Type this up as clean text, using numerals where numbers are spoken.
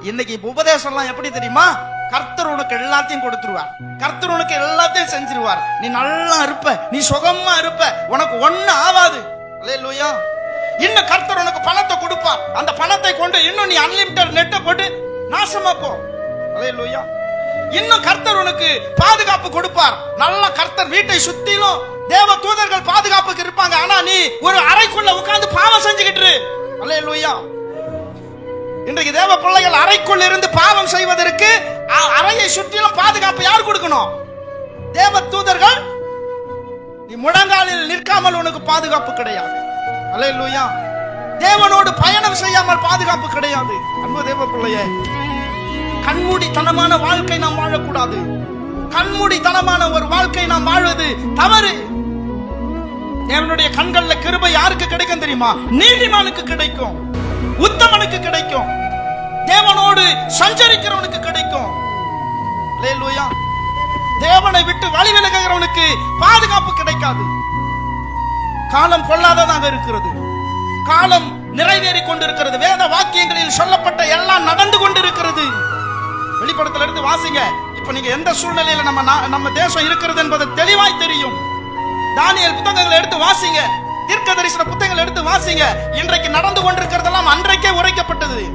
இன்னைக்கு உபதேசம் எல்லாம் எப்படி தெரியுமா? கர்த்தர் உனக்கு எல்லாத்தையும் கொடுத்துருவார், கர்த்தர் உனக்கு எல்லாத்தையும் செஞ்சிருவார். நீ நல்லா இருப்ப, நீ சுகமா இருப்ப, உனக்கு ஒண்ணு ஆகாது. அல்லேலூயா. இன்னும் கர்த்தர் உனக்கு பணத்தை கொடுப்பார், அந்த பணத்தை கொண்டு இன்னும் நீ அன்லிமிட்டட் நெட்டை போட்டு நாசமா போ. அல்லேலூயா. இன்னும் கர்த்தர் உனக்கு பாதுகாப்பு கொடுப்பார். நல்ல கர்த்தர் வீட்டை சுத்திலும் தேவ தூதர்கள் பாதுகாப்புக்கு இருப்பாங்க. ஆனா நீ ஒரு அறைக்குள்ள உட்கார்ந்து பாவம் செஞ்சுக்கிட்டு. அல்லேலூயா. இன்றைக்கு தேவ பிள்ளைகள் அறைக்குள் இருந்து பாவம் செய்வதற்கு அறையை சுற்றிலும் பாதுகாப்பு யார் கொடுக்கணும்? தேவ தூதர்கள். நீ முழங்காலில் நிற்காமல் உனக்கு பாதுகாப்பு கிடையாது. அல்லேலூயா. தேவனோடு பயணம் செய்யாமல் பாதுகாப்பு கிடையாது. அன்பு தேவ பிள்ளையே, கண்மூடித்தனமான வாழ்க்கை நாம் வாழக்கூடாது. கண்மூடித்தனமான ஒரு வாழ்க்கை நாம் வாழ்வது தவறு. தேவனுடைய கண்கள்ல கிருபை யாருக்கு கிடைக்கும் தெரியுமா? நீதிமானுக்கு கிடைக்கும், உத்தமனுக்கு கிடைக்கும், தேவனோடு சஞ்சரிக்கிறவனுக்கு கிடைக்கும். அல்லேலூயா. தேவனை விட்டு வழி விலகுகிறவனுக்கு பாதுகாப்பு கிடைக்காது. காலம் பொல்லாததாக இருக்கிறது, காலம் நிறைவேறி கொண்டிருக்கிறது. வேத வாக்கியங்களில் சொல்லப்பட்ட எல்லாம் நடந்து கொண்டிருக்கிறது. வெளிப்படத்தில் இருந்து வாசிங்க. இப்ப நீங்க எந்த சூழ்நிலையில நம்ம தேசம் இருக்கிறது என்பது தெளிவாய் தெரியும். தானியேல் புத்தகங்களை எடுத்து வாசிங்க, தீர்க்க தரிசன புத்தகங்களை எடுத்து வாசிங்க. இன்றைக்கு நடந்து கொண்டிருக்கிறதெல்லாம் அன்றைக்கே உரைக்கப்பட்டது.